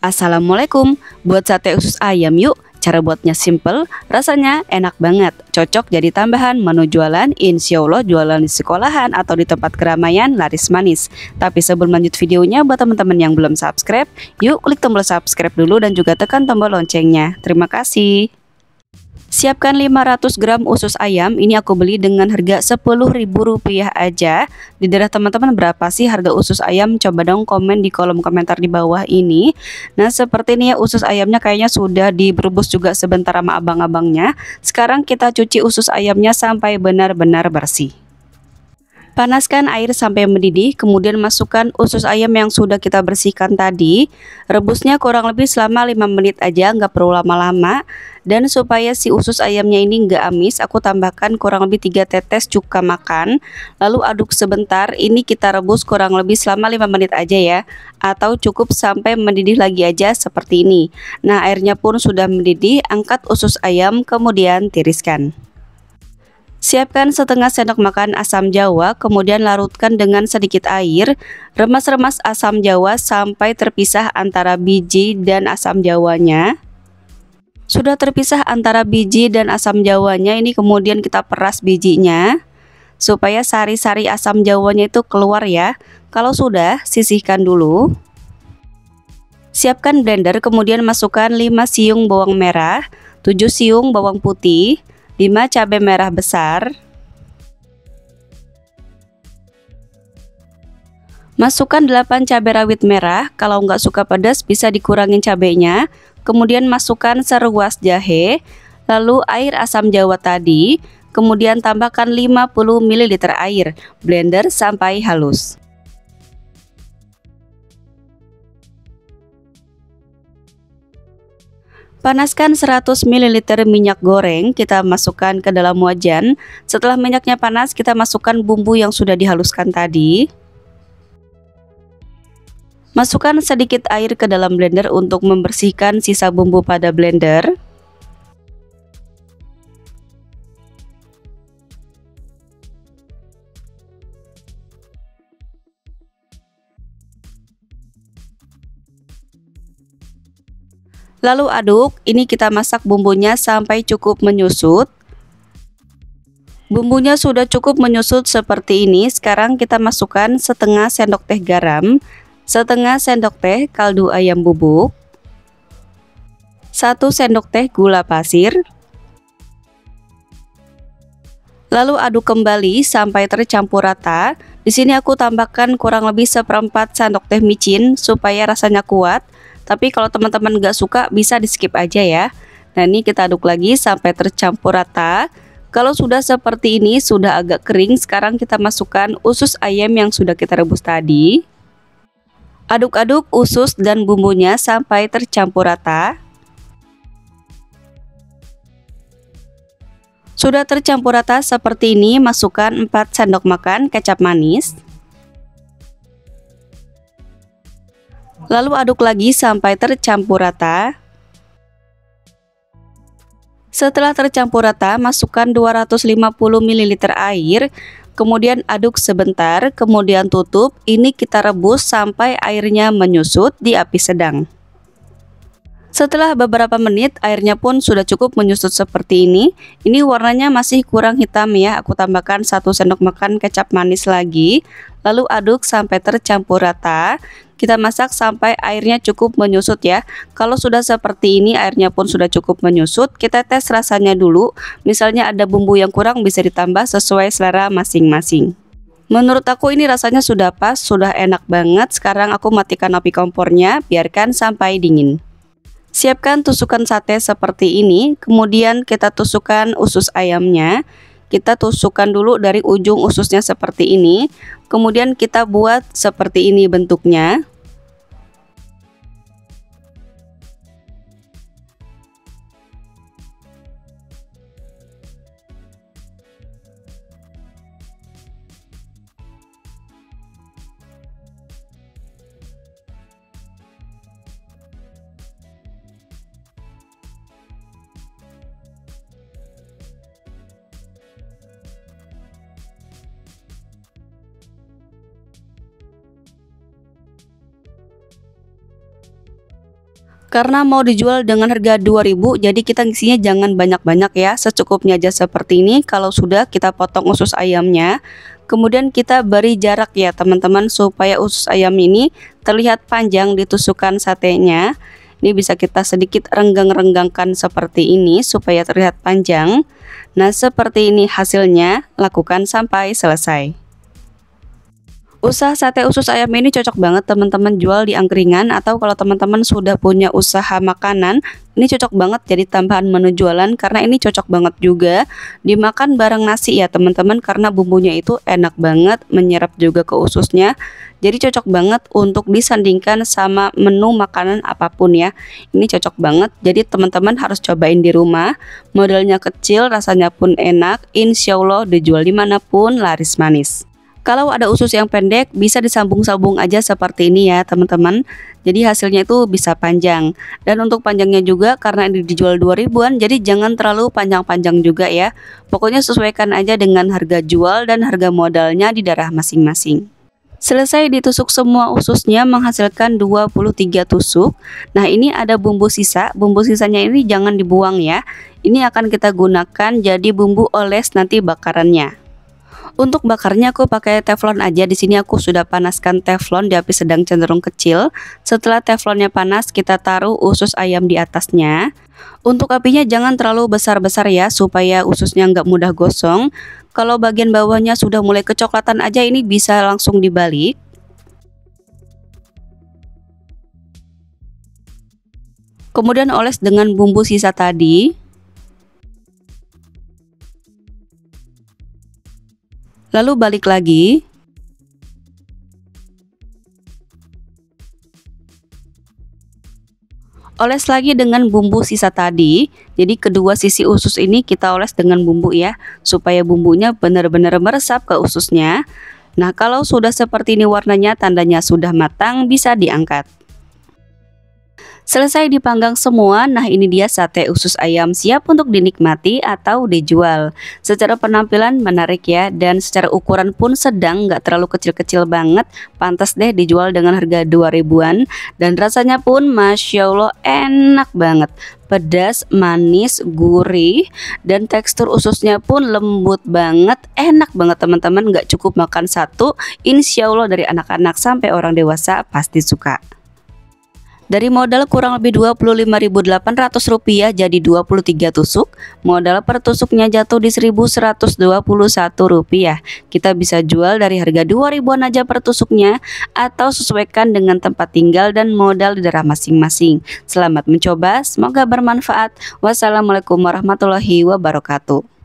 Assalamualaikum, buat sate usus ayam yuk. Cara buatnya simple, rasanya enak banget. Cocok jadi tambahan menu jualan, insya Allah jualan di sekolahan atau di tempat keramaian laris manis. Tapi sebelum lanjut videonya, buat teman-teman yang belum subscribe, yuk klik tombol subscribe dulu dan juga tekan tombol loncengnya. Terima kasih. Siapkan 500 gram usus ayam, ini aku beli dengan harga Rp10.000 aja. Di daerah teman-teman berapa sih harga usus ayam? Coba dong komen di kolom komentar di bawah ini. Nah seperti ini ya, usus ayamnya kayaknya sudah direbus juga sebentar sama abang-abangnya. Sekarang kita cuci usus ayamnya sampai benar-benar bersih. Panaskan air sampai mendidih, kemudian masukkan usus ayam yang sudah kita bersihkan tadi. Rebusnya kurang lebih selama 5 menit aja, nggak perlu lama-lama. Dan supaya si usus ayamnya ini nggak amis, aku tambahkan kurang lebih 3 tetes cuka makan. Lalu aduk sebentar, ini kita rebus kurang lebih selama 5 menit aja ya. Atau cukup sampai mendidih lagi aja seperti ini. Nah airnya pun sudah mendidih, angkat usus ayam kemudian tiriskan. Siapkan setengah sendok makan asam jawa, kemudian larutkan dengan sedikit air. Remas-remas asam jawa sampai terpisah antara biji dan asam jawanya. Sudah terpisah antara biji dan asam jawanya, ini kemudian kita peras bijinya supaya sari-sari asam jawanya itu keluar ya. Kalau sudah, sisihkan dulu. Siapkan blender, kemudian masukkan 5 siung bawang merah, 7 siung bawang putih, 5 cabai merah besar. Masukkan 8 cabai rawit merah, kalau nggak suka pedas bisa dikurangin cabainya. Kemudian masukkan seruas jahe, lalu air asam jawa tadi, kemudian tambahkan 50 ml air, blender sampai halus. Panaskan 100 ml minyak goreng, kita masukkan ke dalam wajan. Setelah minyaknya panas, kita masukkan bumbu yang sudah dihaluskan tadi. Masukkan sedikit air ke dalam blender untuk membersihkan sisa bumbu pada blender. Lalu aduk, ini kita masak bumbunya sampai cukup menyusut. Bumbunya sudah cukup menyusut seperti ini. Sekarang kita masukkan setengah sendok teh garam, setengah sendok teh kaldu ayam bubuk, 1 sendok teh gula pasir. Lalu aduk kembali sampai tercampur rata. Di sini aku tambahkan kurang lebih 1/4 sendok teh micin supaya rasanya kuat. Tapi kalau teman-teman nggak suka bisa di skip aja ya. Nah ini kita aduk lagi sampai tercampur rata. Kalau sudah seperti ini, sudah agak kering, sekarang kita masukkan usus ayam yang sudah kita rebus tadi. Aduk-aduk usus dan bumbunya sampai tercampur rata. Sudah tercampur rata seperti ini, masukkan 4 sendok makan kecap manis. Lalu aduk lagi sampai tercampur rata. Setelah tercampur rata, masukkan 250 ml air. Kemudian aduk sebentar, kemudian tutup. Ini kita rebus sampai airnya menyusut di api sedang. Setelah beberapa menit, airnya pun sudah cukup menyusut seperti ini. Ini warnanya masih kurang hitam ya. Aku tambahkan 1 sendok makan kecap manis lagi. Lalu aduk sampai tercampur rata. Kita masak sampai airnya cukup menyusut ya. Kalau sudah seperti ini, airnya pun sudah cukup menyusut, kita tes rasanya dulu. Misalnya ada bumbu yang kurang, bisa ditambah sesuai selera masing-masing. Menurut aku ini rasanya sudah pas, sudah enak banget. Sekarang aku matikan api kompornya, biarkan sampai dingin. Siapkan tusukan sate seperti ini, kemudian kita tusukkan usus ayamnya. Kita tusukkan dulu dari ujung ususnya seperti ini, kemudian kita buat seperti ini bentuknya. Karena mau dijual dengan harga 2000, jadi kita ngisinya jangan banyak-banyak ya, secukupnya aja seperti ini. Kalau sudah kita potong usus ayamnya, kemudian kita beri jarak ya teman-teman, supaya usus ayam ini terlihat panjang di tusukan satenya. Ini bisa kita sedikit renggang-renggangkan seperti ini supaya terlihat panjang. Nah, seperti ini hasilnya, lakukan sampai selesai. Usaha sate usus ayam ini cocok banget teman-teman jual di angkringan, atau kalau teman-teman sudah punya usaha makanan, ini cocok banget jadi tambahan menu jualan karena ini cocok banget juga dimakan bareng nasi ya teman-teman, karena bumbunya itu enak banget, menyerap juga ke ususnya. Jadi cocok banget untuk disandingkan sama menu makanan apapun ya. Ini cocok banget, jadi teman-teman harus cobain di rumah. Modelnya kecil, rasanya pun enak, insya Allah dijual dimanapun laris manis. Kalau ada usus yang pendek, bisa disambung-sambung aja seperti ini ya teman-teman. Jadi hasilnya itu bisa panjang. Dan untuk panjangnya juga karena ini dijual 2000-an, jadi jangan terlalu panjang-panjang juga ya. Pokoknya sesuaikan aja dengan harga jual dan harga modalnya di daerah masing-masing. Selesai ditusuk semua ususnya, menghasilkan 23 tusuk. Nah, ini ada bumbu sisa. Bumbu sisanya ini jangan dibuang ya. Ini akan kita gunakan jadi bumbu oles nanti bakarannya. Untuk bakarnya aku pakai teflon aja. Di sini aku sudah panaskan teflon di api sedang cenderung kecil. Setelah teflonnya panas, kita taruh usus ayam di atasnya. Untuk apinya jangan terlalu besar-besar ya, supaya ususnya nggak mudah gosong. Kalau bagian bawahnya sudah mulai kecoklatan aja, ini bisa langsung dibalik. Kemudian oles dengan bumbu sisa tadi. Lalu balik lagi. Oles lagi dengan bumbu sisa tadi. Jadi kedua sisi usus ini kita oles dengan bumbu ya, supaya bumbunya benar-benar meresap ke ususnya. Nah, kalau sudah seperti ini warnanya, tandanya sudah matang, bisa diangkat. Selesai dipanggang semua, nah ini dia sate usus ayam siap untuk dinikmati atau dijual. Secara penampilan menarik ya, dan secara ukuran pun sedang, nggak terlalu kecil-kecil banget. Pantas deh dijual dengan harga 2000-an. Dan rasanya pun Masya Allah enak banget. Pedas, manis, gurih, dan tekstur ususnya pun lembut banget. Enak banget teman-teman, nggak cukup makan satu. Insya Allah dari anak-anak sampai orang dewasa pasti suka. Dari modal kurang lebih Rp25.800 jadi 23 tusuk. Modal per tusuknya jatuh di Rp1.121. Kita bisa jual dari harga 2000-an aja per tusuknya, atau sesuaikan dengan tempat tinggal dan modal di daerah masing-masing. Selamat mencoba, semoga bermanfaat. Wassalamualaikum warahmatullahi wabarakatuh.